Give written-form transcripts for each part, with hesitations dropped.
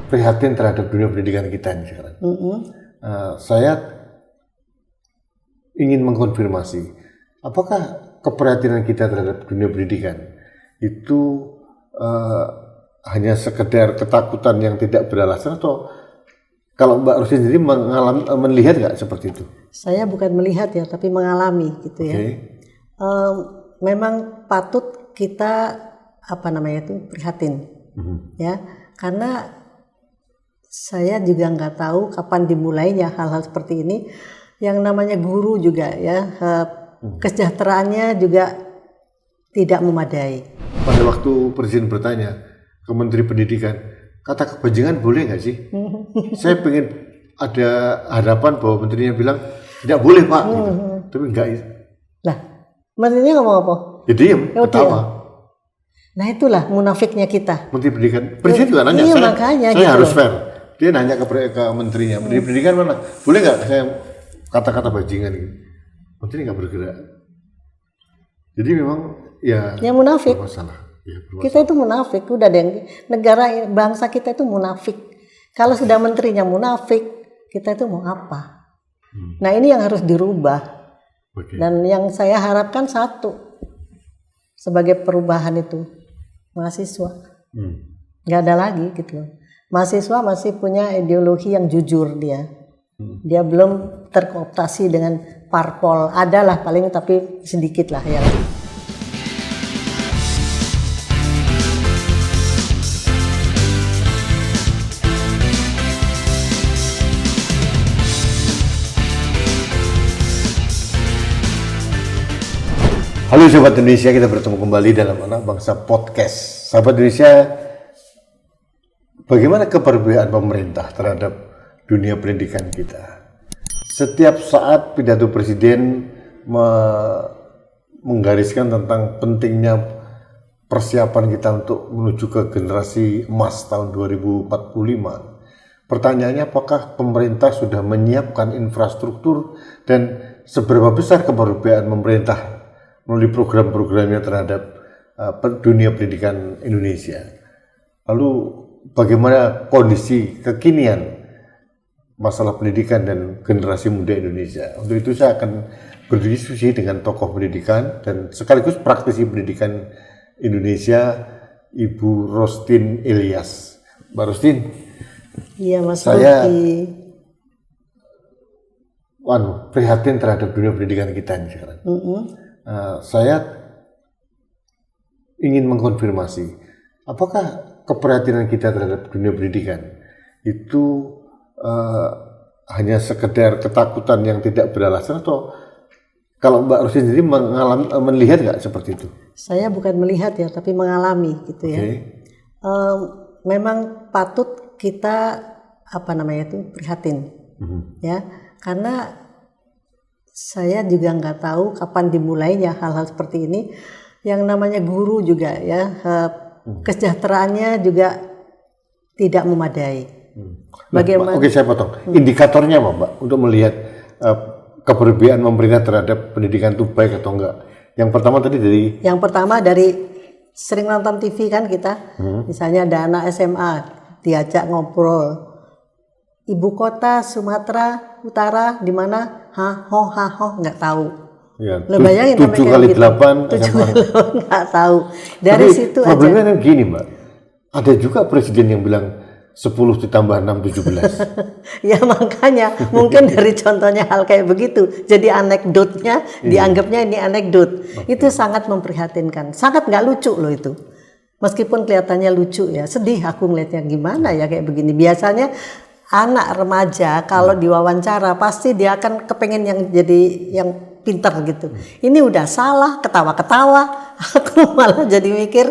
prihatin terhadap dunia pendidikan kita ini sekarang. Saya ingin mengkonfirmasi, apakah keprihatinan kita terhadap dunia pendidikan itu hanya sekedar ketakutan yang tidak beralasan, atau kalau Mbak Rosti sendiri melihat nggak seperti itu? Saya bukan melihat ya, tapi mengalami gitu ya. Memang patut kita prihatin ya, karena saya juga nggak tahu kapan dimulainya hal-hal seperti ini. Yang namanya guru juga ya, kesejahteraannya juga tidak memadai. Pada waktu Presiden bertanya ke Menteri Pendidikan, kata kebajingan boleh nggak sih? Saya pengen ada harapan bahwa menterinya bilang tidak boleh Pak, gitu. Tapi enggak ya. Lah, menterinya ngomong apa? Ya diem, ketawa. Nah itulah munafiknya kita. Menteri Pendidikan, Presiden juga nanya, saya gitu harus fair. Dia nanya ke menterinya, Menteri Pendidikan mana? Boleh nggak saya kata-kata bajingan gitu? Menteri nggak bergerak. Jadi memang ya munafik. Masalah. Ya, kita itu munafik, udah deh. Negara bangsa kita itu munafik. Kalau sudah menterinya munafik, kita itu mau apa? Nah ini yang harus dirubah. Dan yang saya harapkan satu sebagai perubahan itu mahasiswa. Nggak ada lagi gitu. Mahasiswa masih punya ideologi yang jujur dia. Dia belum terkooptasi dengan parpol. Adalah paling tapi sedikit lah ya. Halo Sobat Indonesia, kita bertemu kembali dalam Anak Bangsa Podcast. Sahabat Indonesia, bagaimana keperbihaan pemerintah terhadap dunia pendidikan kita? Setiap saat pidato Presiden menggariskan tentang pentingnya persiapan kita untuk menuju ke generasi emas tahun 2045. Pertanyaannya, apakah pemerintah sudah menyiapkan infrastruktur dan seberapa besar keperbihaan pemerintah melalui program-programnya terhadap dunia pendidikan Indonesia? Lalu bagaimana kondisi kekinian masalah pendidikan dan generasi muda Indonesia? Untuk itu saya akan berdiskusi dengan tokoh pendidikan dan sekaligus praktisi pendidikan Indonesia, Ibu Rostin Ilyas. Mbak Rostin, iya Mas saya Ruki. Prihatin terhadap dunia pendidikan kita ini sekarang. Saya ingin mengkonfirmasi, apakah keprihatinan kita terhadap dunia pendidikan itu hanya sekedar ketakutan yang tidak beralasan, atau kalau Mbak Rosti sendiri melihat nggak seperti itu? Saya bukan melihat ya, tapi mengalami gitu ya. Memang patut kita prihatin ya, karena saya juga nggak tahu kapan dimulainya hal-hal seperti ini. Yang namanya guru juga ya, kesejahteraannya juga tidak memadai. Bagaimana? Oke, saya potong. Indikatornya apa, Mbak, untuk melihat keperbihaan pemerintah terhadap pendidikan itu baik atau enggak? Yang pertama dari sering nonton TV kan kita, misalnya ada anak SMA diajak ngobrol. Ibu kota Sumatera Utara di mana? Nggak tahu. Ya, bayangin 7 kali 8 nggak tahu. Dari tapi situ problemnya kan gini, Mbak. Ada juga presiden yang bilang 10 ditambah 6 17. Ya makanya mungkin dari contohnya hal kayak begitu. Jadi anekdotnya dianggapnya ini anekdot. Itu sangat memprihatinkan. Sangat nggak lucu loh itu. Meskipun kelihatannya lucu ya, sedih aku ngeliatnya gimana ya kayak begini. Biasanya anak remaja kalau diwawancara pasti dia akan kepengen yang jadi yang pintar gitu. Ini udah salah, ketawa-ketawa. Aku malah jadi mikir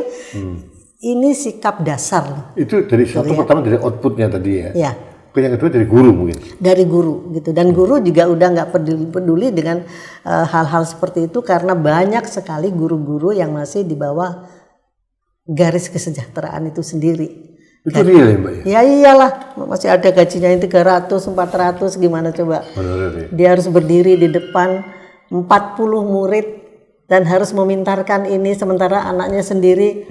ini sikap dasar. Itu dari pertama dari outputnya tadi ya. Ya. Yang kedua dari guru mungkin. Dari guru gitu, dan guru juga udah nggak peduli dengan hal-hal seperti itu, karena banyak sekali guru-guru yang masih di bawah garis kesejahteraan itu sendiri. Itu real ya Mbak ya? Ya iyalah, masih ada gajinya 300, 400, gimana coba? Benar, ya. Dia harus berdiri di depan 40 murid dan harus memintarkan ini, sementara anaknya sendiri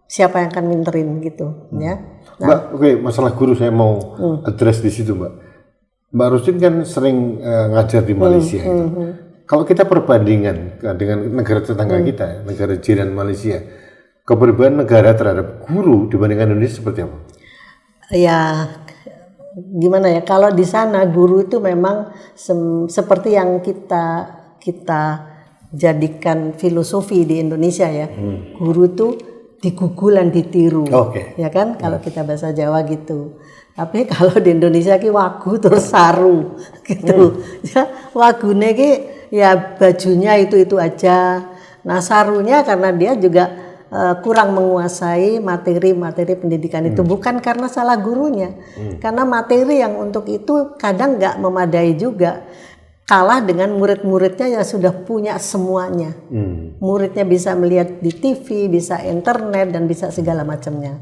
siapa yang akan minterin gitu, ya. Nah, Mbak, oke, masalah guru saya mau address di situ, Mbak. Mbak Rustin kan sering ngajar di Malaysia itu. Kalau kita perbandingan dengan negara tetangga kita, negara jiran Malaysia, keperbedaan negara terhadap guru dibandingkan Indonesia seperti apa? Ya, gimana ya? Kalau di sana guru itu memang seperti yang kita jadikan filosofi di Indonesia ya. Guru itu digugulan ditiru, ya kan? Kalau kita bahasa Jawa gitu. Tapi kalau di Indonesia ki wagu terus saru gitu. Ya, wagune ki ya bajunya itu aja. Nah, sarunya karena dia juga kurang menguasai materi pendidikan itu, bukan karena salah gurunya. Karena materi yang untuk itu kadang nggak memadai juga. Kalah dengan murid-muridnya yang sudah punya semuanya. Muridnya bisa melihat di TV, bisa internet, dan bisa segala macamnya.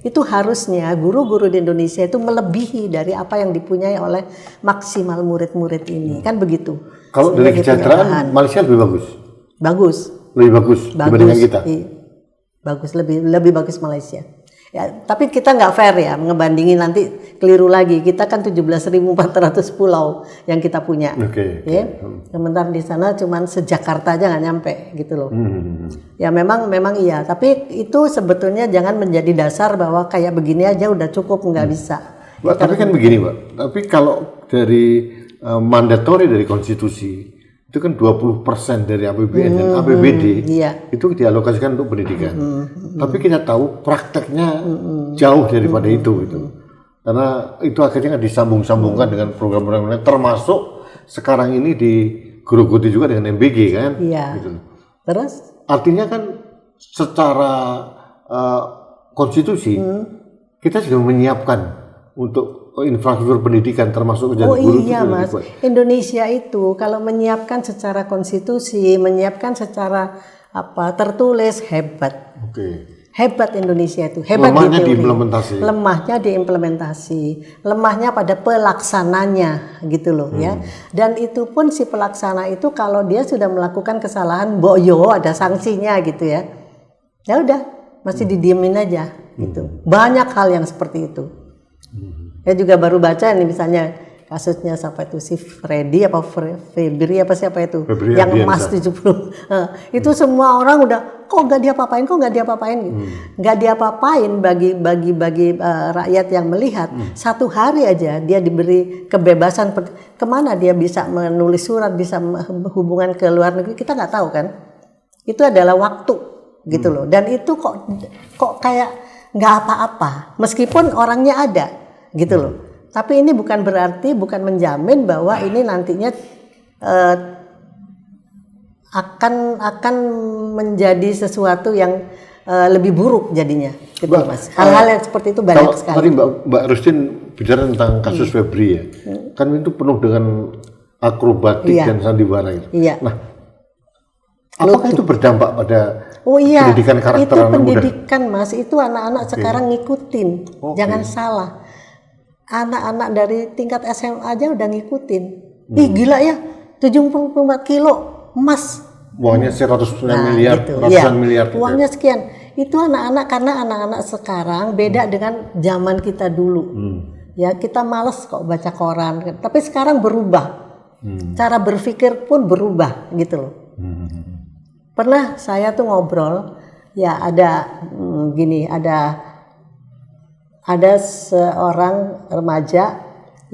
Itu harusnya guru-guru di Indonesia itu melebihi dari apa yang dipunyai oleh maksimal murid-murid ini. Kan begitu. Kalau dari kesejahteraan, Malaysia lebih bagus? Bagus. Lebih bagus dibandingkan kita? Bagus, lebih bagus Malaysia. Ya, tapi kita nggak fair ya, ngebandingin nanti keliru lagi. Kita kan 17.400 pulau yang kita punya. Ya. Sementara di sana cuman se-Jakarta aja nggak nyampe gitu loh. Ya memang iya, tapi itu sebetulnya jangan menjadi dasar bahwa kayak begini aja udah cukup, nggak bisa. Mbak, tapi kan begini, Mbak. Tapi kalau dari mandatori dari konstitusi itu kan 20% dari APBN dan APBD itu dialokasikan untuk pendidikan. Tapi kita tahu prakteknya jauh daripada itu gitu. Karena itu akhirnya disambung-sambungkan dengan program-program lain, termasuk sekarang ini digerogoti juga dengan MBG kan. Gitu. Terus? Artinya kan secara konstitusi kita sudah menyiapkan untuk infrastruktur pendidikan termasuk jadi guru. Mas, Indonesia itu kalau menyiapkan secara konstitusi, menyiapkan secara tertulis hebat. Hebat Indonesia itu, hebat. Lemahnya di implementasi. Lemahnya di implementasi, lemahnya pada pelaksananya gitu loh ya. Dan itu pun si pelaksana itu kalau dia sudah melakukan kesalahan, boyo ada sanksinya gitu ya. Ya udah, masih didiemin aja gitu. Banyak hal yang seperti itu. Saya juga baru baca nih misalnya kasusnya siapa itu si Freddy apa Febri apa siapa itu yang emas 70. Itu semua orang udah kok nggak diapa-apain gitu. Nggak diapa-apain bagi rakyat yang melihat. Satu hari aja dia diberi kebebasan kemana dia bisa menulis surat, bisa hubungan ke luar negeri, kita nggak tahu kan. Itu adalah waktu gitu loh. Dan itu kok kayak nggak apa-apa meskipun orangnya ada gitu loh. Tapi ini bukan menjamin bahwa ini nantinya akan menjadi sesuatu yang lebih buruk jadinya gitu, Mas. Hal-hal yang seperti itu banyak sekali. Tadi Mbak Rustin bicara tentang kasus Febri ya. Kan itu penuh dengan akrobatik dan sandiwara gitu. Nah, apakah itu berdampak pada pendidikan karakter itu anak pendidikan muda? Mas, itu anak-anak sekarang ngikutin. Jangan salah. Anak-anak dari tingkat SMA aja udah ngikutin. Ih gila ya, 74 kilo emas. Uangnya 100 miliar, gitu. ratusan miliar. Uangnya sekian. Itu anak-anak, karena anak-anak sekarang beda dengan zaman kita dulu. Ya kita males kok baca koran. Tapi sekarang berubah. Cara berpikir pun berubah gitu loh. Pernah saya tuh ngobrol, ya ada ada seorang remaja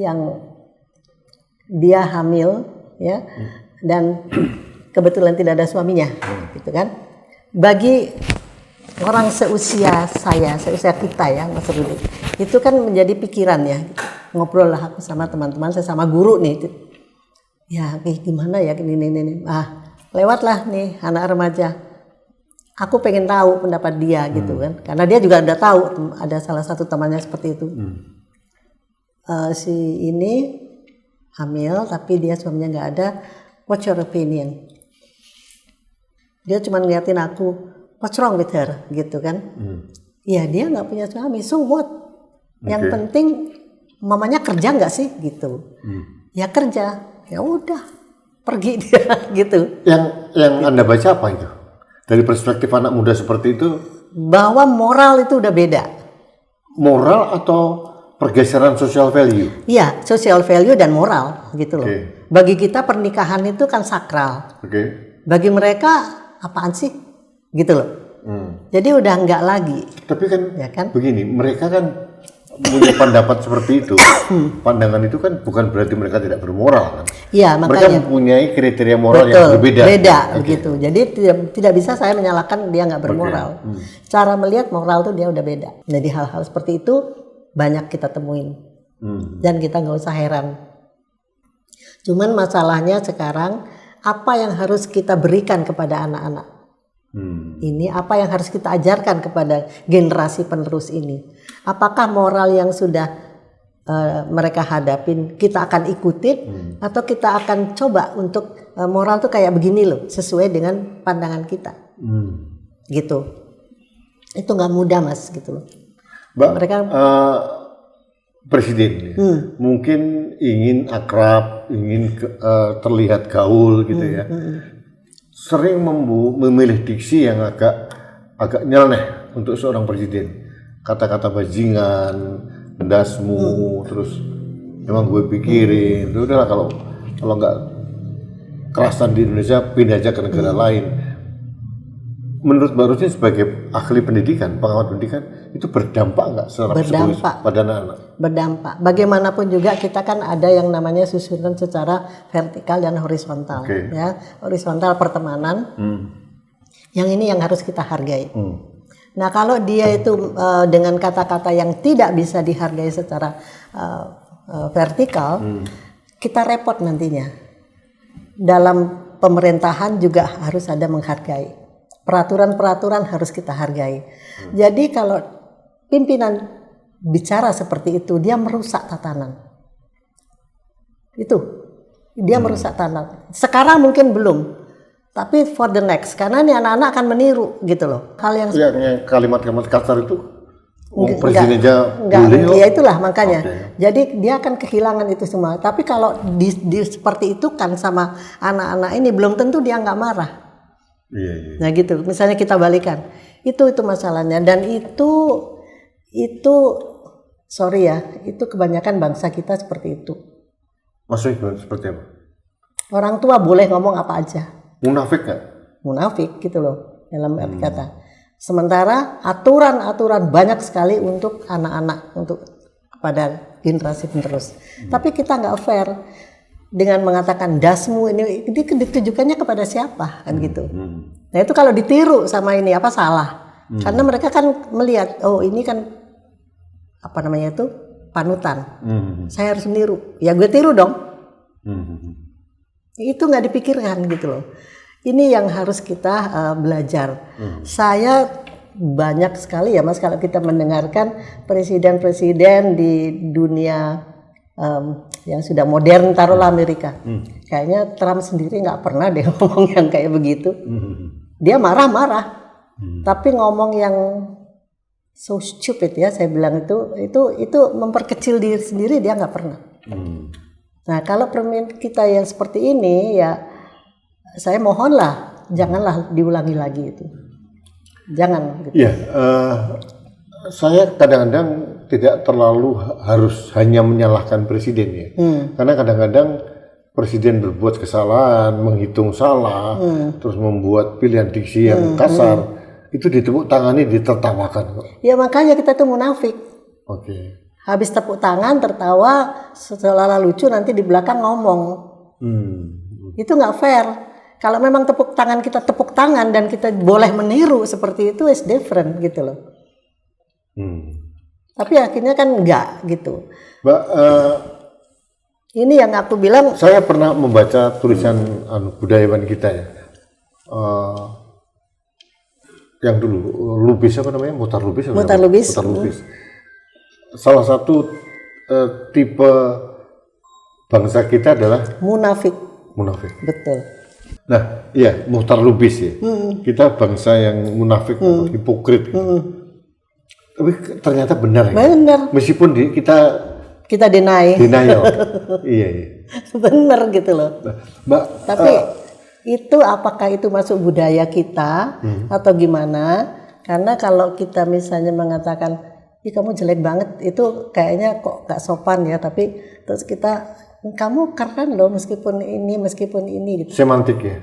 yang dia hamil ya, dan kebetulan tidak ada suaminya gitu kan. Bagi orang seusia saya, seusia kita ya Mas Rudi, itu kan menjadi pikiran ya. Ngobrol lah aku sama teman-teman saya, sama guru nih. Ya gimana ya ini. Lewatlah nih anak remaja. Aku pengen tahu pendapat dia gitu kan, karena dia juga udah tahu ada salah satu temannya seperti itu. Si ini hamil tapi dia suaminya nggak ada. What's your opinion? Dia cuma ngeliatin aku, what's wrong with her gitu kan? Ya dia nggak punya suami, so what? Yang penting mamanya kerja nggak sih gitu? Ya kerja, ya udah pergi dia gitu. Yang Anda baca apa itu? Dari perspektif anak muda seperti itu, bahwa moral itu udah beda. Moral atau pergeseran social value? Iya, social value dan moral gitu loh. Oke. Bagi kita pernikahan itu kan sakral. Oke. Bagi mereka apaan sih? Gitu loh. Jadi udah enggak lagi. Tapi kan, Ya kan? begini, mereka kan punya pendapat seperti itu. Pandangan itu kan bukan berarti mereka tidak bermoral kan? Iya, Mereka makanya. mempunyai kriteria moral yang Betul, berbeda. beda Oke. begitu. Jadi tidak bisa saya menyalahkan dia nggak bermoral. Cara melihat moral tuh dia udah beda. Jadi hal-hal seperti itu banyak kita temuin. Dan kita nggak usah heran. Cuman masalahnya sekarang apa yang harus kita berikan kepada anak-anak? Ini apa yang harus kita ajarkan kepada generasi penerus ini? Apakah moral yang sudah mereka hadapin kita akan ikutin atau kita akan coba untuk moral tuh kayak begini loh, sesuai dengan pandangan kita, gitu. Itu nggak mudah mas, gitu loh. Mbak, Mereka presiden ya, mungkin ingin akrab, ingin terlihat gaul gitu ya. Sering memilih diksi yang agak nyeleneh untuk seorang presiden. Kata-kata bajingan, ndasmu, terus emang gue pikirin. Udahlah kalau nggak kerasan di Indonesia pindah aja ke negara lain. Menurut Mbak Rusdi sebagai ahli pendidikan, pengamat pendidikan, itu berdampak nggak secara psikologis pada anak-anak? Berdampak. Bagaimanapun juga kita kan ada yang namanya susunan secara vertikal dan horizontal, ya. Horizontal pertemanan, yang ini yang harus kita hargai. Nah kalau dia itu dengan kata-kata yang tidak bisa dihargai secara vertikal, kita repot nantinya. Dalam pemerintahan juga harus ada menghargai. Peraturan-peraturan harus kita hargai. Jadi kalau pimpinan bicara seperti itu, dia merusak tatanan. Itu, dia merusak tatanan. Sekarang mungkin belum, tapi for the next, karena nih anak-anak akan meniru gitu loh. Hal yang kalimat-kalimat kasar itu, presiden aja boleh. Ya itulah makanya. Jadi dia akan kehilangan itu semua. Tapi kalau di seperti itu kan sama anak-anak ini belum tentu dia nggak marah. Iya. Nah gitu, misalnya kita balikan, itu masalahnya, dan itu sorry ya, itu kebanyakan bangsa kita seperti itu. Maksudnya seperti apa? Orang tua boleh ngomong apa aja. Munafik nggak? Munafik gitu loh, dalam arti kata. Sementara aturan-aturan banyak sekali untuk anak-anak, untuk kepada generasi penerus. Tapi kita nggak fair. Dengan mengatakan dasmu ini ditujukannya kepada siapa kan gitu. Nah itu kalau ditiru sama ini apa salah? Karena mereka kan melihat oh ini kan apa namanya itu panutan. Saya harus meniru. Ya gue tiru dong. Itu nggak dipikirkan gitu loh. Ini yang harus kita belajar. Saya banyak sekali ya mas kalau kita mendengarkan presiden-presiden di dunia yang sudah modern, taruhlah Amerika. Kayaknya Trump sendiri nggak pernah deh ngomong yang kayak begitu. Dia marah-marah, tapi ngomong yang so stupid ya, saya bilang itu memperkecil diri sendiri, dia nggak pernah. Nah kalau kita yang seperti ini ya, saya mohonlah janganlah diulangi lagi itu, jangan. Gitu. Ya, saya kadang-kadang tidak terlalu harus hanya menyalahkan presiden ya, karena kadang-kadang presiden berbuat kesalahan, menghitung salah, terus membuat pilihan diksi yang kasar, itu ditepuk tangani, ditertawakan. Ya makanya kita tuh munafik. Habis tepuk tangan, tertawa, seolah-olah lucu, nanti di belakang ngomong. Itu nggak fair. Kalau memang tepuk tangan kita tepuk tangan dan kita boleh meniru seperti itu, is different gitu loh. Tapi akhirnya kan enggak gitu. Mbak, ini yang aku bilang. Saya pernah membaca tulisan budayawan kita ya, yang dulu Lubis apa namanya, Muhtar Lubis. Muhtar Lubis. Salah satu tipe bangsa kita adalah munafik. Betul. Nah, iya Muhtar Lubis ya. Kita bangsa yang munafik, hipokrit. Tapi ternyata benar ya. Benar. Meskipun kita denial. Iya. Benar gitu loh. Mbak, tapi itu apakah itu masuk budaya kita atau gimana? Karena kalau kita misalnya mengatakan, ih kamu jelek banget, itu kayaknya kok gak sopan ya. Tapi terus kita, kamu keren loh meskipun ini gitu. Semantik ya,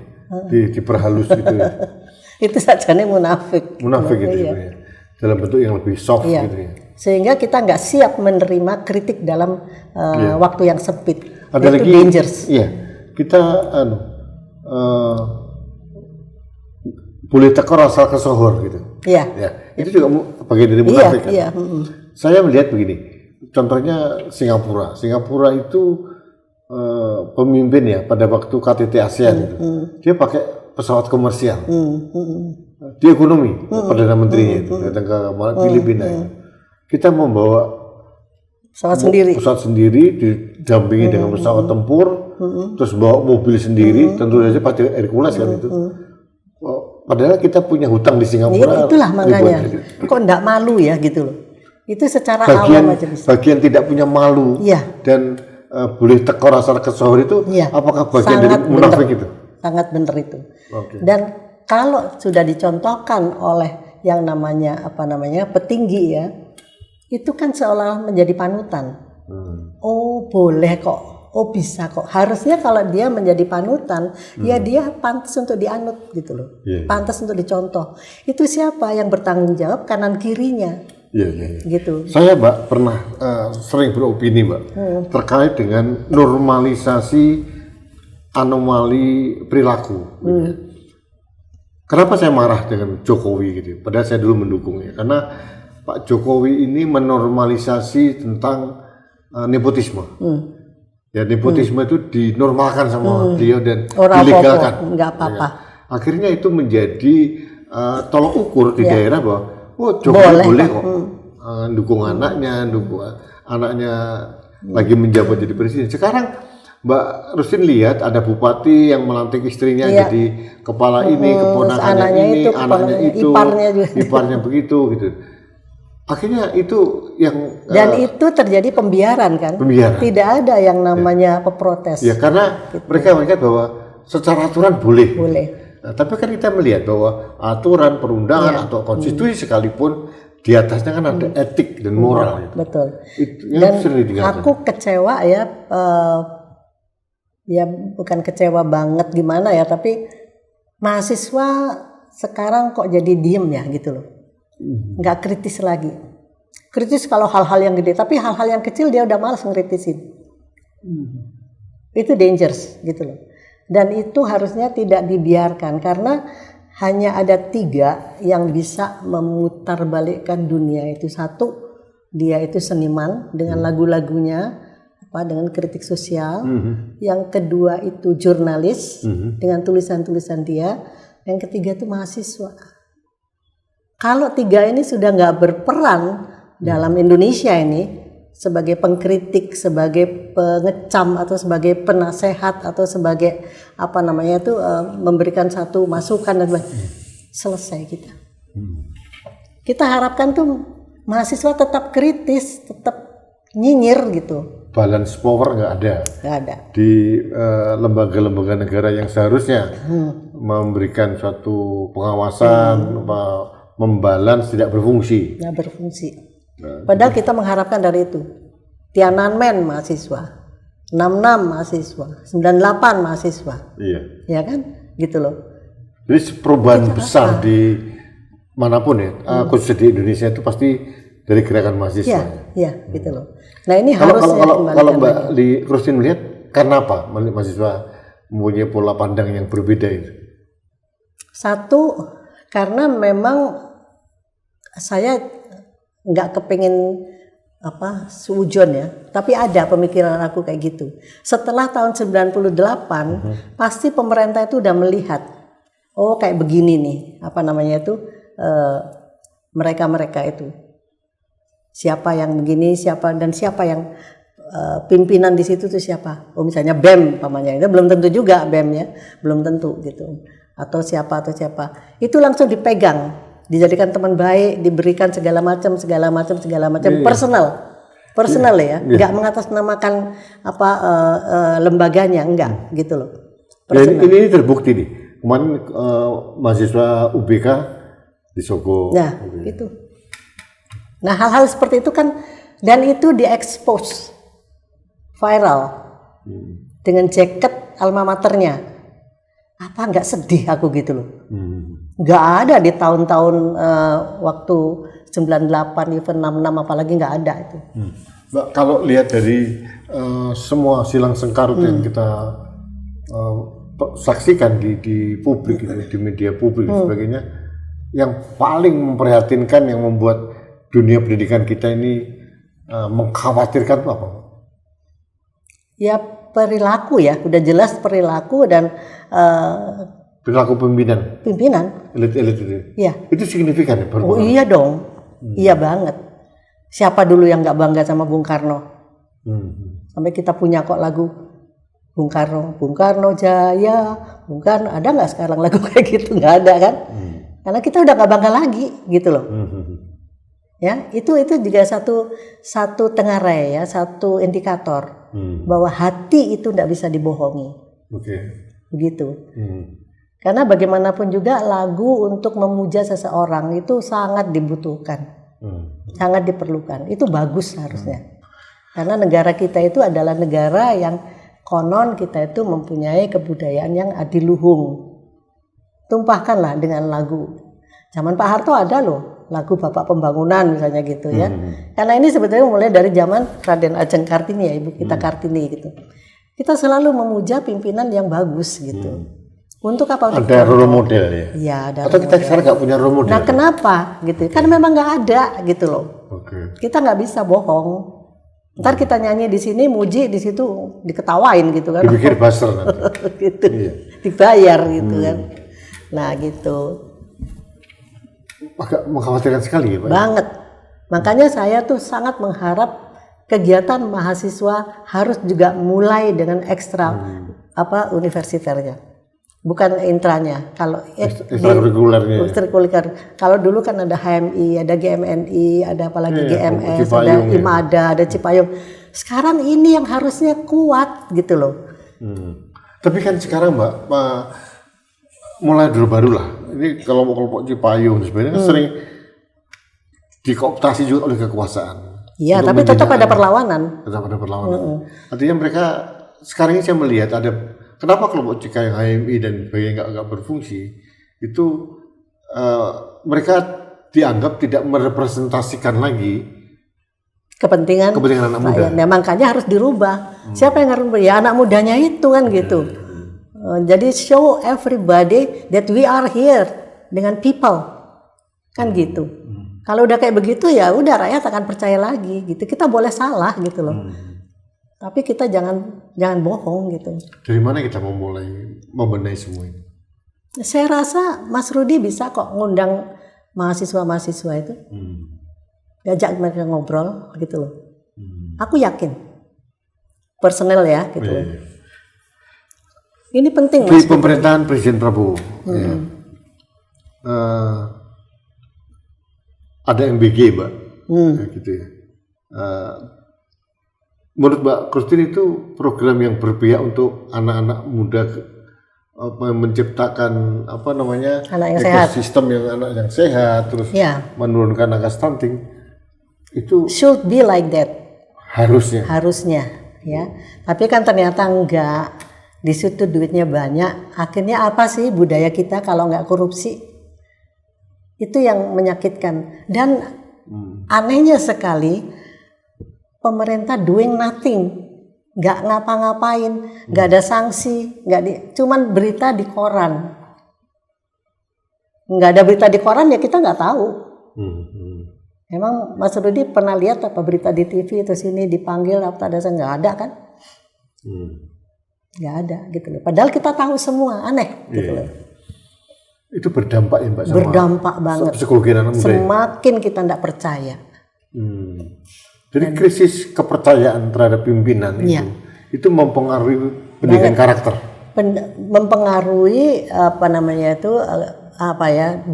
diperhalus gitu ya. Itu sajane munafik. Munafik gitu ya. Dalam bentuk yang lebih soft gitu ya. Sehingga kita nggak siap menerima kritik dalam waktu yang sempit. Ada itu lagi, dangerous. iya, kita boleh tekor asal kesohor gitu. Iya. Ya, itu juga bagian dari munafik kan. Iya. Saya melihat begini, contohnya Singapura. Singapura itu pemimpin ya pada waktu KTT ASEAN itu, dia pakai pesawat komersial. Dia ekonomi, perdana menterinya itu datang ke Filipina. Kita membawa pesawat sendiri didampingi dengan pesawat tempur, terus bawa mobil sendiri, tentu saja pakai Hercules kan itu. Padahal kita punya hutang di Singapura. Itulah makanya. Kok enggak malu ya gitu loh. Itu secara awam aja bisa. Bagian tidak punya malu dan boleh tekor asal kesohor itu, apakah bagian dari munafik itu? Sangat benar itu. Dan kalau sudah dicontohkan oleh yang namanya petinggi ya, itu kan seolah menjadi panutan. Oh boleh kok. Oh bisa kok. Harusnya kalau dia menjadi panutan, ya dia pantas untuk dianut gitu loh. Pantas untuk dicontoh. Itu siapa yang bertanggung jawab kanan kirinya? Gitu. Saya Mbak pernah sering beropini Mbak terkait dengan normalisasi anomali perilaku. Kenapa saya marah dengan Jokowi gitu? Padahal saya dulu mendukungnya karena Pak Jokowi ini menormalisasi tentang nepotisme. Ya nepotisme itu dinormalkan sama beliau dan dilegalkan. Enggak apa-apa. Akhirnya itu menjadi tolok ukur di daerah bahwa Jokowi boleh kok dukung anaknya lagi menjabat jadi presiden. Sekarang Mbak Rustin lihat ada bupati yang melantik istrinya jadi kepala ini, keponakannya ini, anaknya itu, iparnya begitu gitu. Akhirnya itu yang dan itu terjadi pembiaran kan? Tidak ada yang namanya peprotes. Ya karena mereka melihat bahwa secara aturan boleh. Nah, tapi kan kita melihat bahwa aturan perundangan atau konstitusi sekalipun di atasnya kan ada etik dan moral. Gitu. Betul. Itu dan aku kecewa ya, ya bukan kecewa banget gimana ya, tapi mahasiswa sekarang kok jadi diem ya gitu loh. Nggak kritis lagi. Kritis kalau hal-hal yang gede, tapi hal-hal yang kecil dia udah malas ngeritisin. Itu dangerous gitu loh. Dan itu harusnya tidak dibiarkan karena hanya ada 3 yang bisa memutarbalikkan dunia itu. Satu, dia itu seniman dengan lagu-lagunya, dengan kritik sosial. Yang kedua itu jurnalis dengan tulisan-tulisan dia. Yang ketiga itu mahasiswa. Kalau 3 ini sudah nggak berperan dalam Indonesia ini sebagai pengkritik, sebagai pengecam atau sebagai penasehat atau sebagai memberikan satu masukan dan selesai kita. Kita harapkan tuh mahasiswa tetap kritis, tetap nyinyir gitu. Balance power nggak ada. Nggak ada. Di lembaga-lembaga negara yang seharusnya memberikan suatu pengawasan, membalance tidak berfungsi. Nggak berfungsi. Padahal kita mengharapkan dari itu. Tiananmen mahasiswa, 66 mahasiswa, 98 mahasiswa. Iya. Ya kan? Gitu loh. Jadi perubahan besar di manapun ya, khususnya di Indonesia itu pasti dari gerakan mahasiswa. Iya, gitu loh. Nah ini harusnya kalau Mbak Rustin melihat karena apa mahasiswa mempunyai pola pandang yang berbeda itu? Satu, karena memang saya nggak kepingin suujon ya, tapi ada pemikiran aku kayak gitu. Setelah tahun 98, pasti pemerintah itu udah melihat, oh kayak begini nih, mereka itu. Siapa yang begini, siapa yang pimpinan di situ tuh siapa? Oh misalnya BEM pamannya, itu belum tentu juga BEM-nya, belum tentu gitu. Atau siapa. Itu langsung dipegang, dijadikan teman baik, diberikan segala macam personal ya, nggak mengatasnamakan lembaganya, enggak gitu loh. Ya, ini terbukti nih. Kemarin mahasiswa UBK di Sogo. Nah, gitu. Nah, hal-hal seperti itu kan, dan itu diekspos viral dengan jaket alma maternya. Apa nggak sedih aku gitu loh. Nggak ada di tahun-tahun waktu 98, even 66, apalagi nggak ada itu. Mbak, kalau lihat dari semua silang sengkarut yang kita saksikan di publik, di media publik dan sebagainya, yang paling memprihatinkan, yang membuat dunia pendidikan kita ini mengkhawatirkan itu apa? Ya perilaku ya, udah jelas perilaku dan perilaku pimpinan, elit-elit itu. Iya. Itu signifikan ya? Oh iya dong, iya banget. Siapa dulu yang nggak bangga sama Bung Karno? Sampai kita punya kok lagu Bung Karno Jaya, Bung Karno. Ada nggak sekarang lagu kayak gitu? Nggak ada kan? Karena kita udah nggak bangga lagi, gitu loh. Ya, itu juga satu tengarai ya, satu indikator bahwa hati itu tidak bisa dibohongi. Begitu. Karena bagaimanapun juga lagu untuk memuja seseorang itu sangat dibutuhkan, sangat diperlukan. Itu bagus harusnya. Karena negara kita itu adalah negara yang konon kita itu mempunyai kebudayaan yang adiluhung. Tumpahkanlah dengan lagu. Zaman Pak Harto ada loh lagu Bapak Pembangunan misalnya gitu ya. Karena ini sebetulnya mulai dari zaman Raden Ajeng Kartini ya, Ibu kita Kartini gitu. Kita selalu memuja pimpinan yang bagus gitu. Untuk apa? Ada role model ya? Iya, ada. Atau kita sekarang nggak punya role model? Nah kenapa gitu? Karena memang nggak ada gitu loh. Kita nggak bisa bohong. Ntar kita nyanyi di sini, muji di situ diketawain gitu kan? Dipikir buzzer nanti. Gitu, dibayar gitu kan? Nah gitu. Agak mengkhawatirkan sekali ya Pak? Banget. Makanya saya tuh sangat mengharap kegiatan mahasiswa harus juga mulai dengan ekstra universiternya. Bukan intranya. Kalau ekstrakurikuler. Kalau dulu kan ada HMI, ada GMNI, ada apalagi GMS, ada IMADA, ada Cipayung. Sekarang ini yang harusnya kuat gitu loh. Tapi kan sekarang Mbak, mulai dulu barulah. Ini kelompok-kelompok Cipayung sebenarnya kan sering dikooptasi juga oleh kekuasaan. Iya, tapi tetap ada perlawanan. Tetap ada perlawanan. Artinya mereka sekarang ini saya melihat ada kenapa kelompok Cipayung, HMI dan sebagainya nggak berfungsi, itu mereka dianggap tidak merepresentasikan lagi kepentingan anak muda. Nah, makanya harus dirubah. Siapa yang harus dirubah? Ya anak mudanya itu kan gitu. Jadi show everybody that we are here dengan people, kan gitu. Kalau udah kayak begitu ya udah rakyat akan percaya lagi gitu. Kita boleh salah gitu loh. Tapi kita jangan bohong gitu. Dari mana kita mau mulai membenahi semua ini? Saya rasa Mas Rudi bisa kok ngundang mahasiswa-mahasiswa itu. Diajak mereka ngobrol gitu loh. Aku yakin. Personel ya gitu loh. Ini penting Mas. Di pemerintahan Presiden Prabowo. Ada MBG Mbak. Gitu ya. Menurut Mbak Christine itu program yang berpihak untuk anak-anak muda menciptakan ekosistem anak yang sehat, terus menurunkan angka stunting. Itu should be like that. Harusnya ya. Tapi kan ternyata enggak. Di situ duitnya banyak. Akhirnya apa sih budaya kita kalau enggak korupsi? Itu yang menyakitkan. Dan anehnya sekali pemerintah doing nothing, nggak ngapa-ngapain, nggak ada sanksi, cuman berita di koran. Nggak ada berita di koran ya kita nggak tahu. Emang Mas Rudi pernah lihat apa berita di TV itu sini dipanggil apa ada? Nggak ada kan? Nggak ada gitu loh. Padahal kita tahu semua, aneh gitu loh. Itu berdampak ya Mbak? Berdampak banget. Psikologi anak muda. Semakin kita nggak percaya. Jadi krisis kepercayaan terhadap pimpinan itu mempengaruhi pendidikan karakter. Mempengaruhi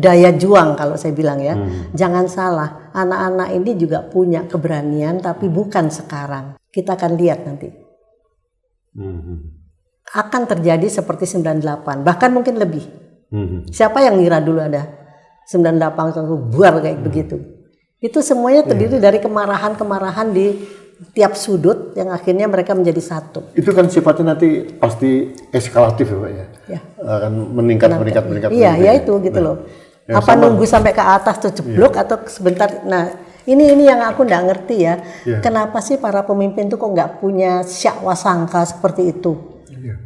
daya juang kalau saya bilang ya. Jangan salah, anak-anak ini juga punya keberanian tapi bukan sekarang. Kita akan lihat nanti. Akan terjadi seperti 98, bahkan mungkin lebih. Siapa yang ngira dulu ada 98 buar kayak begitu. Itu semuanya terdiri dari kemarahan-kemarahan di tiap sudut yang akhirnya mereka menjadi satu. Itu kan sifatnya nanti pasti eskalatif ya Pak ya? Ya. Akan meningkat. Iya, ya itu gitu loh. Apa nunggu sampai ke atas tuh jeblok atau sebentar. Nah, ini yang aku nggak ngerti ya. Kenapa sih para pemimpin tuh kok nggak punya syakwa sangka seperti itu?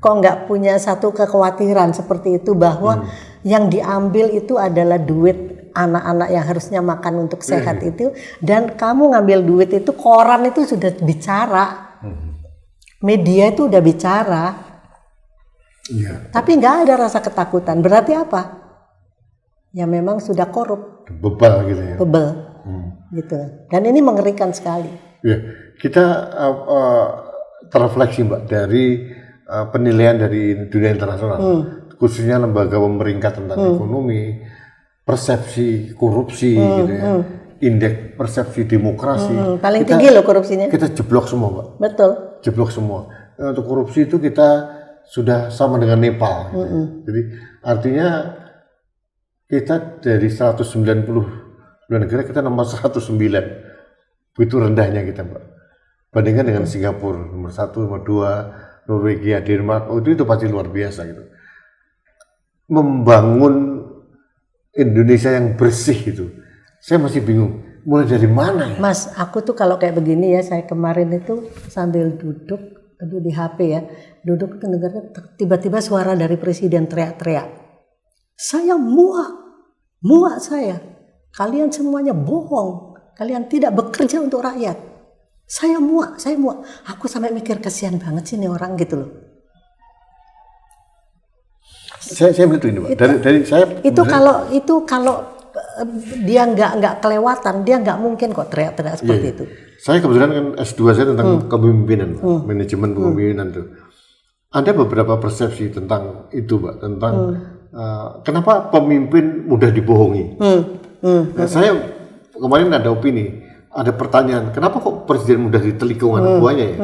Kok nggak punya satu kekhawatiran seperti itu bahwa yang diambil itu adalah duit anak-anak yang harusnya makan untuk sehat itu, dan kamu ngambil duit itu, koran itu sudah bicara, media itu udah bicara, tapi nggak ada rasa ketakutan. Berarti apa? Ya memang sudah korup, bebal gitu ya. Bebel, gitu. Dan ini mengerikan sekali. Ya, kita terrefleksi Mbak dari penilaian dari dunia internasional, khususnya lembaga pemeringkat tentang ekonomi, persepsi korupsi gitu ya, indeks persepsi demokrasi. Paling tinggi loh korupsinya. Kita jeblok semua Mbak. Betul. Jeblok semua. Untuk korupsi itu kita sudah sama dengan Nepal. Gitu. Jadi artinya kita dari 190 negara kita nomor 109. Begitu rendahnya kita Mbak. Bandingkan dengan Singapura nomor 1, nomor 2, Norwegia, Denmark. Itu pasti luar biasa gitu. Membangun Indonesia yang bersih itu, saya masih bingung mulai dari mana ya? Mas, aku tuh kalau kayak begini ya, saya kemarin itu sambil duduk di HP ya, duduk ke negara, tiba-tiba suara dari presiden teriak-teriak, saya muak saya, kalian semuanya bohong, kalian tidak bekerja untuk rakyat, saya muak, aku sampai mikir kasihan banget sih ini orang gitu loh. Saya melihat ini Pak. Dari saya itu kalau dia nggak kelewatan, dia nggak mungkin kok teriak-teriak seperti itu. Saya kebetulan kan S2 saya tentang kepemimpinan, manajemen kepemimpinan tuh. Ada beberapa persepsi tentang itu Pak, tentang kenapa pemimpin mudah dibohongi. Nah, saya kemarin ada opini, ada pertanyaan, kenapa kok presiden mudah ditelikung anak buahnya ya?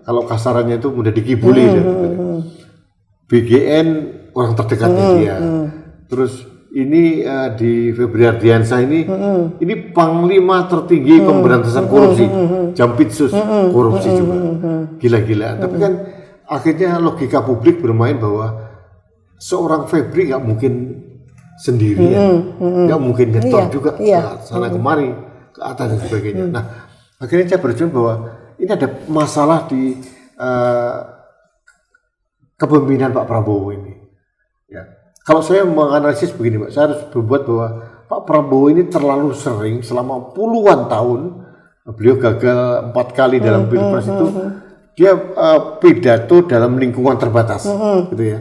Kalau kasarannya itu mudah dikibuli. BGN orang terdekatnya dia. Terus ini di Febri Ardiansyah ini panglima tertinggi pemberantasan korupsi, Jampitsus korupsi juga, gila-gilaan. Tapi kan akhirnya logika publik bermain bahwa seorang Febri nggak mungkin sendirian, nggak mungkin nyetor juga ke sana kemari, ke atas dan sebagainya. Nah, akhirnya saya berjuang bahwa ini ada masalah di kepemimpinan Pak Prabowo ini. Ya. Kalau saya menganalisis begini Pak, saya harus berbuat bahwa Pak Prabowo ini terlalu sering selama puluhan tahun, beliau gagal 4 kali dalam pilpres itu, dia pidato dalam lingkungan terbatas, gitu ya,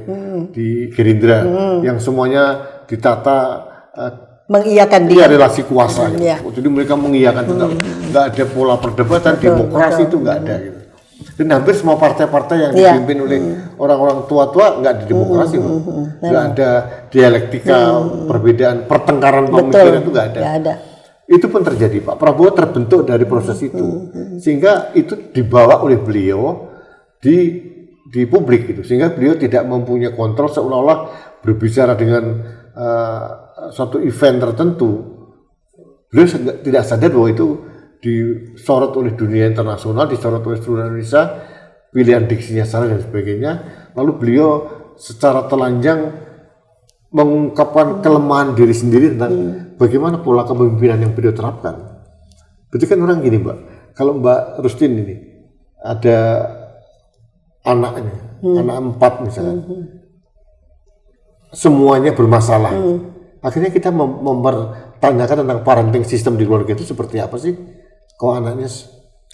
di Gerindra, yang semuanya ditata mengiyakan dia relasi kuasa, gitu. Jadi mereka mengiyakan juga, nggak ada pola perdebatan, demokrasi itu nggak ada, gitu. Dan hampir semua partai-partai yang dipimpin oleh orang-orang tua-tua nggak di demokrasi, nggak ada dialektika, perbedaan, pertengkaran pemikiran itu nggak ada. Itu pun terjadi, Pak Prabowo terbentuk dari proses itu, sehingga itu dibawa oleh beliau di publik gitu, sehingga beliau tidak mempunyai kontrol, seolah-olah berbicara dengan suatu event tertentu, beliau tidak sadar bahwa itu disorot oleh dunia internasional, disorot oleh seluruh Indonesia, pilihan diksinya salah dan sebagainya. Lalu beliau secara telanjang mengungkapkan kelemahan diri sendiri tentang bagaimana pola kepemimpinan yang beliau terapkan. Berarti kan orang gini Mbak, kalau Mbak Rustin ini ada anaknya, anak 4 misalnya, semuanya bermasalah. Akhirnya kita mempertanyakan tentang parenting system di keluarga itu seperti apa sih? Kok anaknya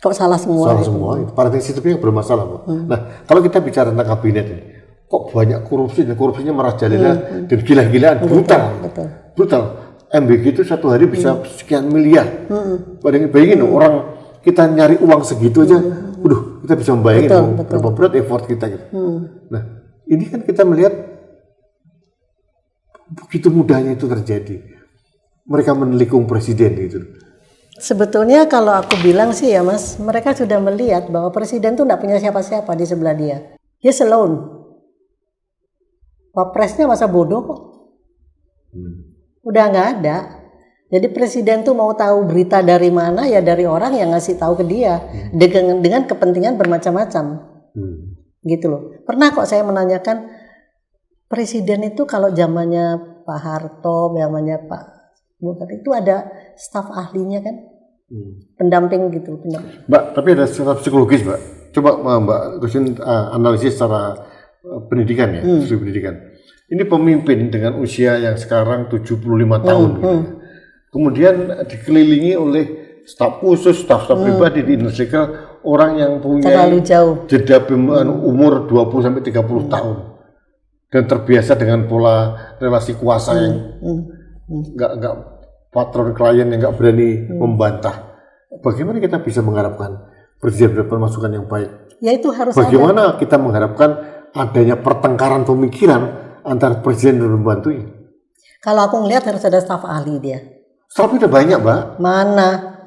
kok salah semua? Salah semua. Parenting systemnya bermasalah, Pak. Nah, kalau kita bicara tentang kabinet ini, kok banyak korupsi dan korupsinya merajalela dan gila-gilaan, brutal. MBG itu satu hari bisa sekian miliar. Bayangin orang kita nyari uang segitu aja, kita bisa membayangin berapa berat effort kita gitu. Nah, ini kan kita melihat begitu mudahnya itu terjadi. Mereka menelikung presiden gitu. Sebetulnya kalau aku bilang sih ya Mas, mereka sudah melihat bahwa presiden tuh nggak punya siapa-siapa di sebelah dia. He's alone. Wapresnya masa bodoh kok. Udah nggak ada. Jadi presiden tuh mau tahu berita dari mana ya dari orang yang ngasih tahu ke dia dengan kepentingan bermacam-macam. Gitu loh. Pernah kok saya menanyakan presiden itu kalau zamannya Pak Harto, zamannya Pak Bukan itu ada staf ahlinya kan, pendamping gitu. Mbak, tapi ada secara psikologis, Mbak. Coba Mbak Gusin analisis secara pendidikan ya, studi pendidikan. Ini pemimpin dengan usia yang sekarang 75 tahun. Gitu. Kemudian dikelilingi oleh staf khusus, staf pribadi di Indonesia, orang yang punya jeda umur 20 sampai 30 tahun. Dan terbiasa dengan pola relasi kuasa yang nggak patron klien yang nggak berani membantah. Bagaimana kita bisa mengharapkan presiden dapat masukan yang baik? Ya itu harus. Bagaimana kita mengharapkan adanya pertengkaran pemikiran antara presiden dan pembantunya? Kalau aku ngelihat harus ada staf ahli dia. Staf udah banyak, Mbak. Mana?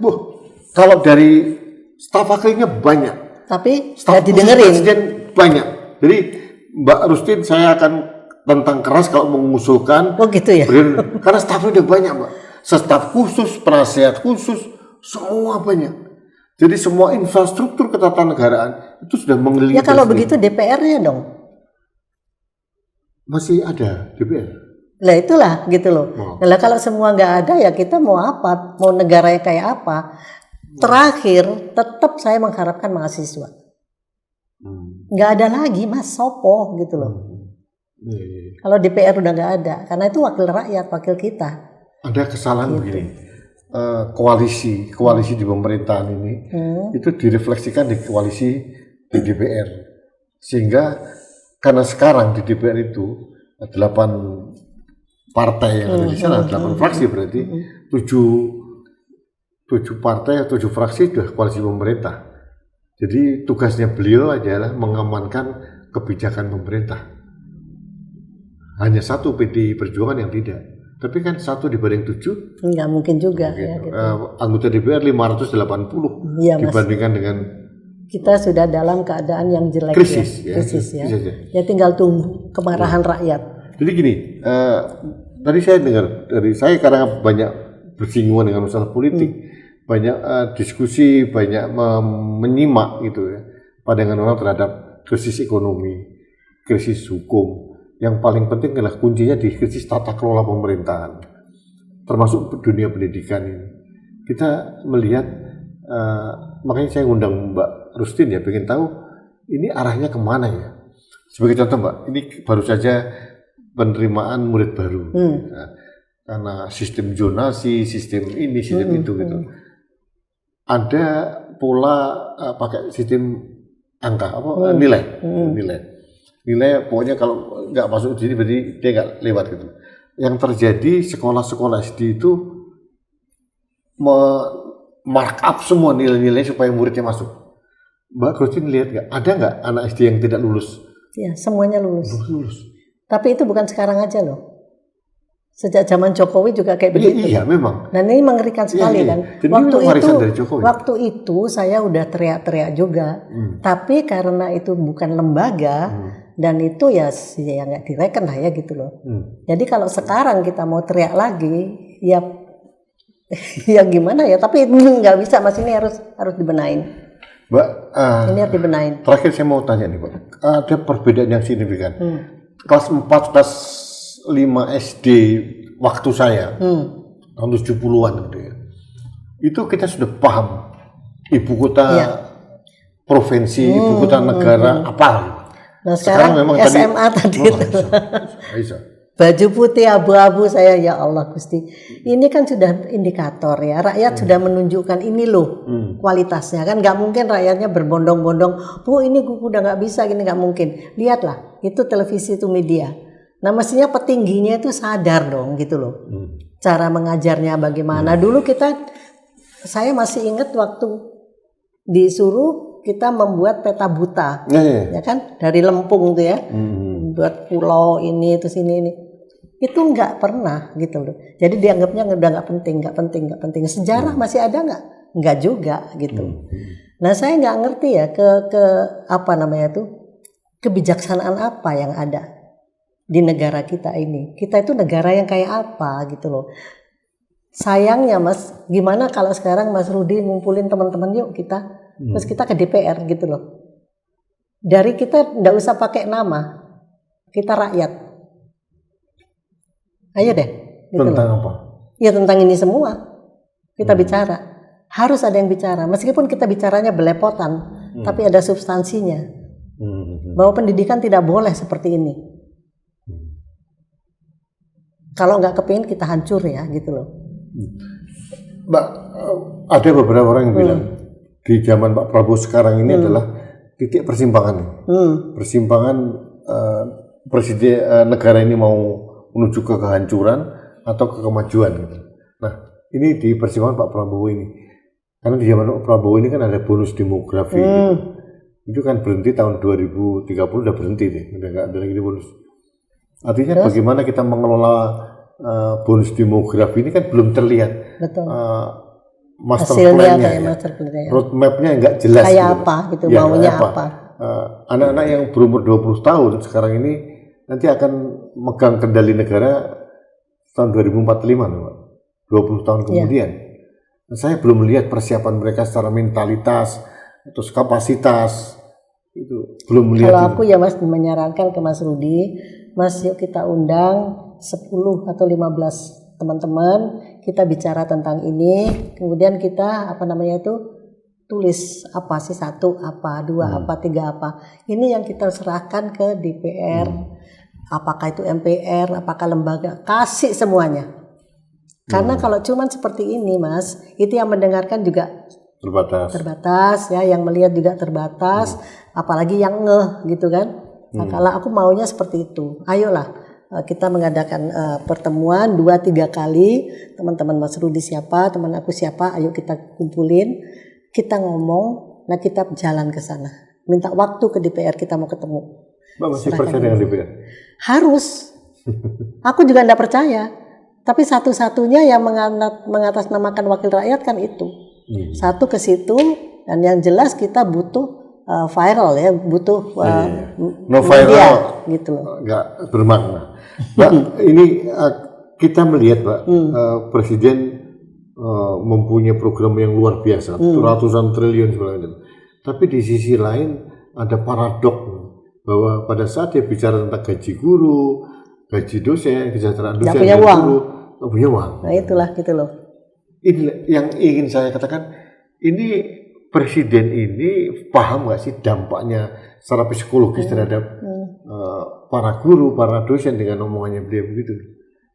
Kalau dari staf ahlinya banyak. Tapi nggak didengerin. Presiden banyak. Jadi Mbak Rustin, saya akan tentang keras kalau mengusulkan. Oh gitu ya. Karena stafnya udah banyak, Mbak. Staf khusus, penasihat khusus, semua banyak. Jadi semua infrastruktur ketatanegaraan itu sudah mengelilingi. Ya kalau begitu DPR-nya dong. Masih ada DPR. Lah itulah gitu loh. Nah kalau semua nggak ada ya kita mau apa? Mau negaranya kayak apa? Terakhir tetap saya mengharapkan mahasiswa. Nggak ada lagi Mas Sopo gitu loh. Kalau DPR udah nggak ada, karena itu wakil rakyat, wakil kita. Ada kesalahan gitu. Begini, koalisi di pemerintahan ini itu direfleksikan di koalisi di DPR, sehingga karena sekarang di DPR itu 8 partai yang ada di sana, 8 fraksi berarti 7 partai, 7 fraksi sudah koalisi pemerintah. Jadi tugasnya beliau adalah mengamankan kebijakan pemerintah. Hanya satu PD Perjuangan yang tidak. Tapi kan 1 dibanding 7. Nggak mungkin juga. Ya, gitu. Anggota DPR 580 ya, dibandingkan dengan. Kita sudah dalam keadaan yang jelek. Krisis ya. Ya tinggal tunggu kemarahan rakyat. Jadi gini, tadi saya dengar dari saya karena banyak bersinggungan dengan masalah politik. Banyak diskusi, banyak menyimak gitu ya, pandangan orang terhadap krisis ekonomi, krisis hukum. Yang paling penting adalah kuncinya di krisis tata kelola pemerintahan, termasuk dunia pendidikan ini. Kita melihat, makanya saya undang Mbak Rustin ya, pengen tahu ini arahnya kemana ya. Sebagai contoh Mbak, ini baru saja penerimaan murid baru, karena sistem zonasi, sistem ini, sistem itu gitu. Ada pola pakai sistem angka nilai pokoknya kalau nggak masuk di sini berarti dia nggak lewat gitu. Yang terjadi sekolah-sekolah SD itu markup semua nilai-nilai supaya muridnya masuk. Mbak Christine lihat nggak ada nggak anak SD yang tidak lulus? Ya semuanya lulus. Tapi itu bukan sekarang aja loh. Sejak zaman Jokowi juga kayak begitu. Iya memang. Dan ini mengerikan sekali kan. Waktu itu saya udah teriak-teriak juga. Tapi karena itu bukan lembaga dan itu ya nggak direken lah ya gitu loh. Jadi kalau sekarang kita mau teriak lagi, ya ya gimana ya? Tapi nggak bisa Mas, ini harus dibenain. Mbak, ini harus dibenain. Terakhir saya mau tanya nih Pak, ada perbedaan yang signifikan. Kelas 4, kelas 5 SD waktu saya tahun 70-an gitu ya. Itu kita sudah paham ibu kota provinsi, ibu kota negara apa. Nah sekarang memang SMA tadi itu. Bisa. Baju putih abu-abu saya ya Allah Gusti. Ini kan sudah indikator ya. Rakyat sudah menunjukkan ini loh kualitasnya kan. Nggak mungkin rakyatnya berbondong-bondong. Bu ini udah nggak bisa gini, nggak mungkin. Lihatlah itu televisi itu media. Nah mestinya petingginya itu sadar dong gitu loh. Cara mengajarnya bagaimana. Dulu saya masih ingat waktu disuruh kita membuat peta buta. Ya kan dari Lempung tuh ya. Buat pulau ini terus ini. Itu nggak pernah gitu loh. Jadi dianggapnya udah nggak penting. Sejarah masih ada nggak? Nggak juga gitu. Nah saya nggak ngerti ya ke apa namanya tuh kebijaksanaan apa yang ada. di negara kita ini. Kita itu negara yang kayak apa gitu loh. Sayangnya Mas, gimana kalau sekarang Mas Rudi ngumpulin teman-teman yuk kita, terus kita ke DPR gitu loh. Dari kita nggak usah pakai nama, kita rakyat. Ayo deh. Gitu Tentang loh. apa? Ya tentang ini semua kita bicara. Harus ada yang bicara, meskipun kita bicaranya belepotan, tapi ada substansinya. Bahwa pendidikan tidak boleh seperti ini. Kalau nggak kepingin kita hancur ya, gitu loh. Mbak, ada beberapa orang yang bilang di zaman Pak Prabowo sekarang ini adalah titik persimpangan. Persimpangan presiden negara ini mau menuju ke kehancuran atau ke kemajuan gitu. Nah, ini di persimpangan Pak Prabowo ini. Karena di zaman Pak Prabowo ini kan ada bonus demografi gitu. Itu kan berhenti tahun 2030 udah berhenti deh, udah nggak ada lagi bonus. Artinya terus, bagaimana kita mengelola bonus demografi ini kan belum terlihat. Betul. Master hasilnya plan-nya, kayak master plan-nya. Roadmap-nya nggak jelas. Kayak gitu. apa gitu, Ya, maunya apa. Anak-anak yang berumur 20 tahun sekarang ini nanti akan megang kendali negara tahun 2045, Pak. 20 tahun kemudian. Nah, saya belum melihat persiapan mereka secara mentalitas, terus kapasitas. Itu belum melihat. Kalau aku ya Mas menyarankan ke Mas Rudi, Mas yuk kita undang 10 atau 15 teman-teman, kita bicara tentang ini, kemudian kita tulis apa sih, 1 apa, 2 apa, 3 apa. Ini yang kita serahkan ke DPR, apakah itu MPR, apakah lembaga, kasih semuanya. Karena kalau cuman seperti ini Mas, itu yang mendengarkan juga terbatas ya, yang melihat juga terbatas, apalagi yang ngeh gitu kan. Nah, kalau aku maunya seperti itu, ayolah kita mengadakan pertemuan 2-3 kali, teman-teman Mas Rudi siapa, teman aku siapa, ayo kita kumpulin, kita ngomong, nah kita jalan ke sana, minta waktu ke DPR, kita mau ketemu. Mbak masih percaya dengan DPR? Harus. Aku juga enggak percaya, tapi satu-satunya yang mengatasnamakan wakil rakyat kan itu. Satu ke situ, dan yang jelas kita butuh viral ya, butuh no viral media, gitu loh. Nggak bermakna. Mbak, ini kita melihat Mbak, Presiden mempunyai program yang luar biasa, ratusan triliun sebagainya. Tapi di sisi lain ada paradok bahwa pada saat dia bicara tentang gaji guru, gaji dosen, kesejahteraan dosen, punya uang. Guru, punya uang. Nah itulah gitu loh. Ini yang ingin saya katakan, ini Presiden ini paham nggak sih dampaknya secara psikologis terhadap para guru, para dosen dengan omongannya beliau begitu.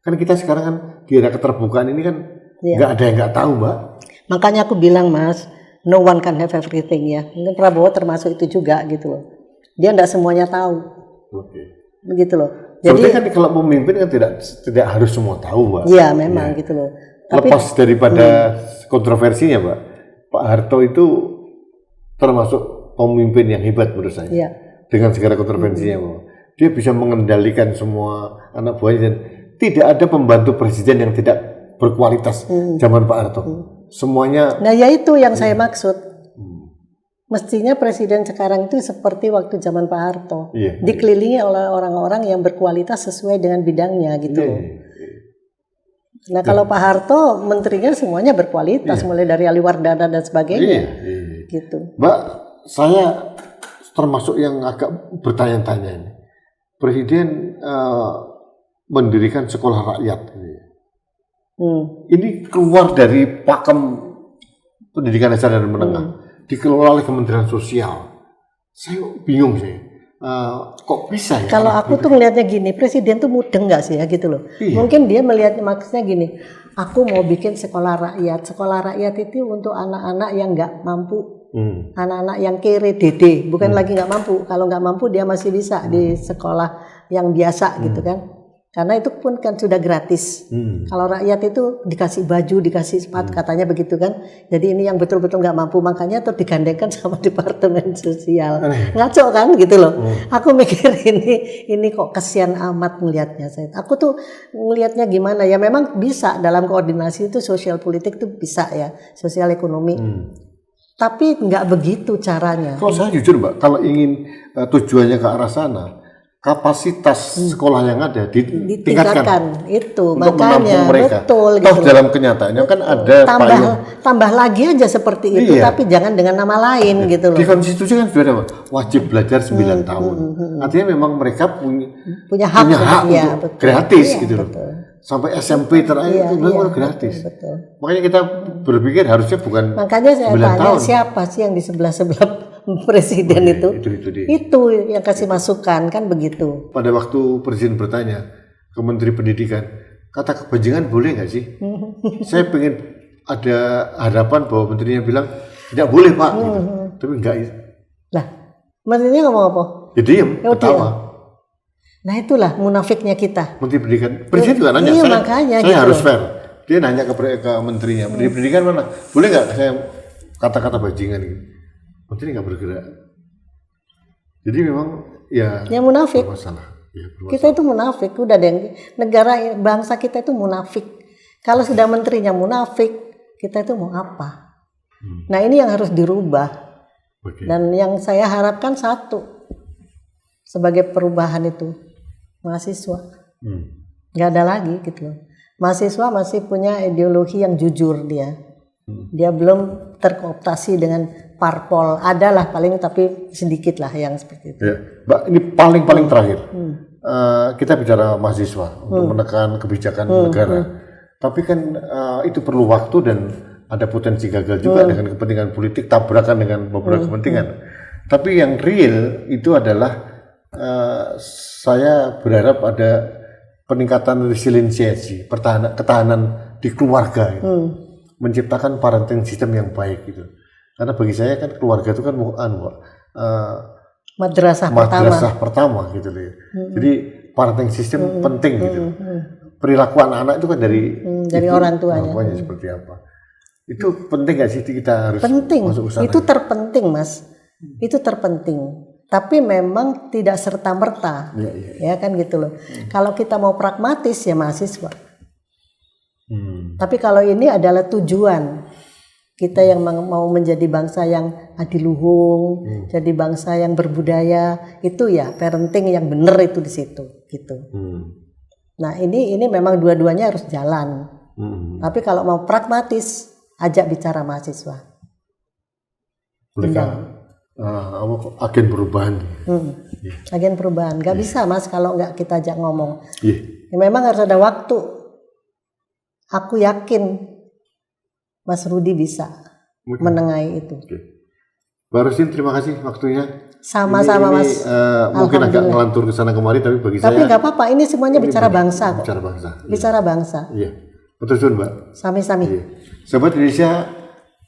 Kan kita sekarang kan di era keterbukaan ini kan nggak ada yang nggak tahu Mbak. Makanya aku bilang Mas, no one can have everything ya. Mungkin Prabowo termasuk itu juga gitu loh. Dia nggak semuanya tahu. Begitu loh. Jadi kan kalau pemimpin kan tidak harus semua tahu Mbak. Iya memang gitu loh. Lepas daripada kontroversinya Mbak, Pak Harto itu termasuk pemimpin yang hebat menurut saya. Dengan segala kontroversinya Mbak. Dia bisa mengendalikan semua anak buahnya dan tidak ada pembantu presiden yang tidak berkualitas zaman Pak Harto. Semuanya. Nah ya itu yang saya maksud. Mestinya presiden sekarang itu seperti waktu zaman Pak Harto. Dikelilingi oleh orang-orang yang berkualitas sesuai dengan bidangnya gitu. Nah kalau Pak Harto menterinya semuanya berkualitas, mulai dari Ali Wardana dan sebagainya. Gitu. Mbak, saya termasuk yang agak bertanya-tanya ini. Presiden mendirikan sekolah rakyat. Ini keluar dari pakem pendidikan dasar dan menengah, dikelola oleh Kementerian Sosial. Saya bingung sih, kok bisa ya? Kalau aku tuh ngelihatnya gini, Presiden tuh mudeng nggak sih ya gitu loh. Mungkin dia melihatnya maksudnya gini, aku mau bikin sekolah rakyat. Sekolah rakyat itu untuk anak-anak yang nggak mampu. Anak-anak yang kere dede, bukan lagi nggak mampu. Kalau nggak mampu dia masih bisa di sekolah yang biasa gitu kan. Karena itu pun kan sudah gratis. Kalau rakyat itu dikasih baju, dikasih sepatu, katanya begitu kan. Jadi ini yang betul-betul nggak mampu, makanya tuh digandengkan sama Departemen Sosial. Ngaco kan gitu loh. Aku mikir ini kok kesian amat melihatnya saya. Aku tuh melihatnya gimana ya, memang bisa dalam koordinasi itu sosial politik tuh bisa ya, sosial ekonomi. Tapi nggak begitu caranya. Kalau saya jujur Mbak, kalau ingin tujuannya ke arah sana, kapasitas sekolah yang ada ditingkatkan ditingkatkan itu untuk makanya menampung mereka. betul Toh gitu. dalam kenyataannya kan ada payung. tambah lagi aja seperti itu, Iya. tapi jangan dengan nama lain gitu Di loh. konstitusi kan sudah ada wajib belajar 9 tahun. Artinya memang mereka Punya hak, untuk betul. gratis Iya, gitu loh. betul. Sampai SMP terakhir itu memang gratis. Betul. Makanya kita berpikir harusnya bukan Makanya saya 9 tanya tahun. siapa sih yang di sebelah presiden itu? Itu dia. Itu yang kasih masukan kan begitu. Pada waktu presiden bertanya ke Menteri Pendidikan, kata kebanjangan boleh nggak sih? Saya pengen ada harapan bahwa menterinya bilang tidak boleh Pak, gitu. Tapi enggak. Lah, menterinya ngomong apa? Ya diem, Ya, ketawa. Nah itulah munafiknya kita. Menteri Pendidikan, presiden juga nanya, Iya, saya makanya gitu harus loh. fair. Dia nanya ke menterinya, Menteri Pendidikan mana? Boleh nggak saya kata-kata bajingan gitu? Menteri nggak bergerak. Jadi memang ya Yang munafik. bermasalah. Ya, bermasalah. Kita itu munafik, udah deh. Negara bangsa kita itu munafik. Kalau sudah menterinya munafik, kita itu mau apa? Nah ini yang harus dirubah. Oke. Dan yang saya harapkan satu sebagai perubahan itu mahasiswa. Nggak ada lagi gitu loh. Mahasiswa masih punya ideologi yang jujur dia. Dia belum terkooptasi dengan parpol. Adalah paling tapi sedikit lah yang seperti itu. Ya, Mbak, ini paling terakhir. Kita bicara mahasiswa untuk menekan kebijakan negara. Tapi kan itu perlu waktu dan ada potensi gagal juga dengan kepentingan politik, tabrakan dengan beberapa kepentingan. Tapi yang real itu adalah saya berharap ada peningkatan resiliensi, ketahanan di keluarga, gitu. Menciptakan parenting system yang baik gitu. Karena bagi saya kan keluarga itu kan Madrasah pertama gitu loh. Jadi parenting system penting gitu. Perilaku anak-anak itu kan dari orang tuanya. Seperti apa? Itu penting nggak sih kita harus penting. masuk ke sana? Itu terpenting mas. Itu terpenting. Tapi memang tidak serta merta, ya kan gitu loh. Kalau kita mau pragmatis ya mahasiswa. Tapi kalau ini adalah tujuan kita yang mau menjadi bangsa yang adiluhung, jadi bangsa yang berbudaya, itu ya parenting yang benar itu di situ, gitu. Nah ini memang dua-duanya harus jalan. Tapi kalau mau pragmatis, ajak bicara mahasiswa. Mereka agen perubahan. Agen perubahan, nggak bisa mas kalau nggak kita ajak ngomong. Yeah. Ya, memang harus ada waktu. Aku yakin Mas Rudi bisa menengahi itu. Mbak Rustin, terima kasih waktunya. Sama-sama Mas. Mungkin agak ngelantur ke sana kemari, tapi bagi saya. Tapi nggak apa-apa, ini semuanya bicara bangsa kok. Bicara bangsa. Bicara bangsa. Iya, betul Mbak. Sami-sami. Iya. Sahabat Indonesia,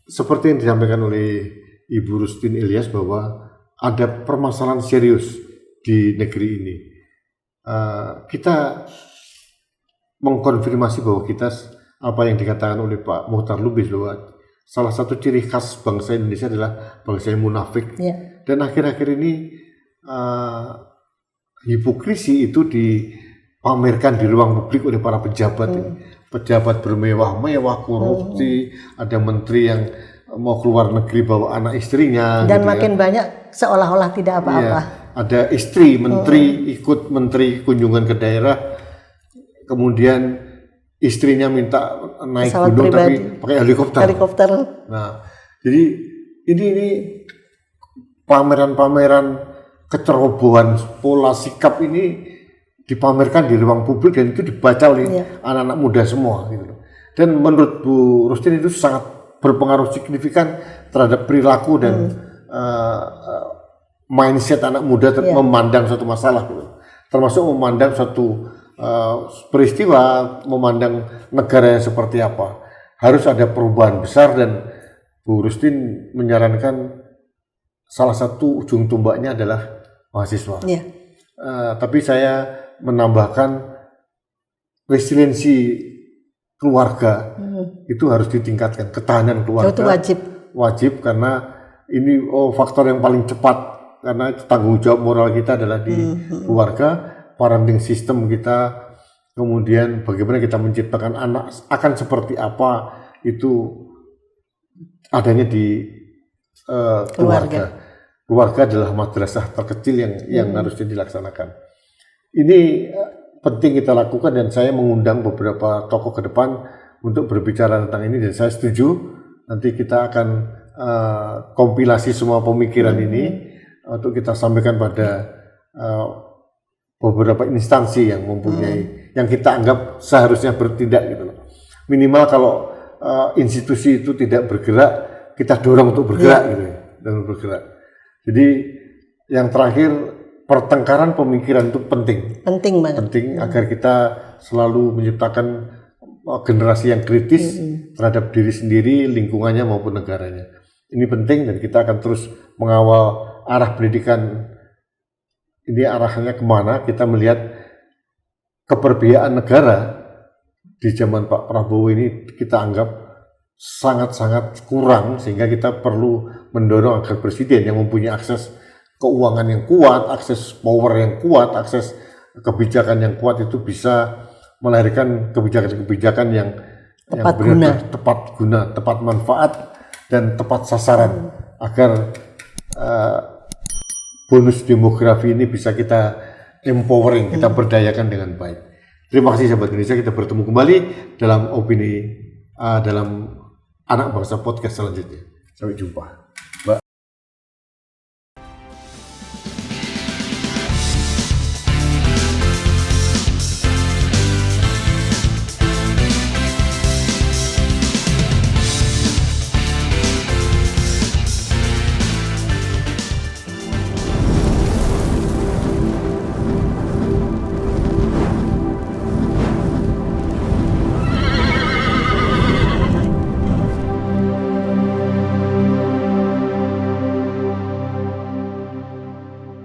seperti yang disampaikan oleh Ibu Rustin Ilyas bahwa ada permasalahan serius di negeri ini. Kita mengkonfirmasi bahwa kita apa yang dikatakan oleh Pak Muhtar Lubis bahwa salah satu ciri khas bangsa Indonesia adalah bangsa yang munafik. Ya. Dan akhir-akhir ini hipokrisi itu dipamerkan di ruang publik oleh para pejabat. Pejabat bermewah-mewah, korupsi, ada menteri yang mau keluar negeri bawa anak istrinya. Dan gitu makin banyak seolah-olah tidak apa-apa. Iya. Ada istri menteri ikut menteri kunjungan ke daerah, kemudian istrinya minta naik Pesawat gunung pribadi. tapi pakai helikopter. Nah, jadi ini pameran-pameran kecerobohan pola sikap ini dipamerkan di ruang publik dan itu dibaca oleh anak-anak muda semua gitu. Dan menurut Bu Rustin itu sangat berpengaruh signifikan terhadap perilaku dan mindset anak muda memandang suatu masalah gitu. Termasuk memandang suatu peristiwa, memandang negara seperti apa. Harus ada perubahan besar dan Bu Rustin menyarankan salah satu ujung tombaknya adalah mahasiswa. Tapi saya menambahkan resiliensi keluarga itu harus ditingkatkan, ketahanan keluarga itu wajib karena ini faktor yang paling cepat karena tanggung jawab moral kita adalah di keluarga, parenting system kita, kemudian bagaimana kita menciptakan anak akan seperti apa itu adanya di keluarga. Keluarga adalah madrasah terkecil yang harusnya dilaksanakan. ini penting kita lakukan, dan saya mengundang beberapa tokoh ke depan untuk berbicara tentang ini, dan saya setuju nanti kita akan kompilasi semua pemikiran ini untuk kita sampaikan pada beberapa instansi yang mempunyai, yang kita anggap seharusnya bertindak gitu loh. Minimal kalau institusi itu tidak bergerak, kita dorong untuk bergerak gitu ya, dan bergerak. Jadi yang terakhir, pertengkaran pemikiran itu penting. Penting banget. Penting agar kita selalu menciptakan generasi yang kritis terhadap diri sendiri, lingkungannya maupun negaranya. Ini penting, dan kita akan terus mengawal arah pendidikan ini, arahnya kemana. Kita melihat keperbiaan negara di zaman Pak Prabowo ini kita anggap sangat-sangat kurang, sehingga kita perlu mendorong agar presiden yang mempunyai akses keuangan yang kuat, akses power yang kuat, akses kebijakan yang kuat itu bisa melahirkan kebijakan-kebijakan yang benar-benar tepat guna, tepat manfaat, dan tepat sasaran, agar bonus demografi ini bisa kita empowering, kita berdayakan dengan baik. Terima kasih sahabat Indonesia, kita bertemu kembali dalam opini dalam Anak Bangsa Podcast selanjutnya. Sampai jumpa.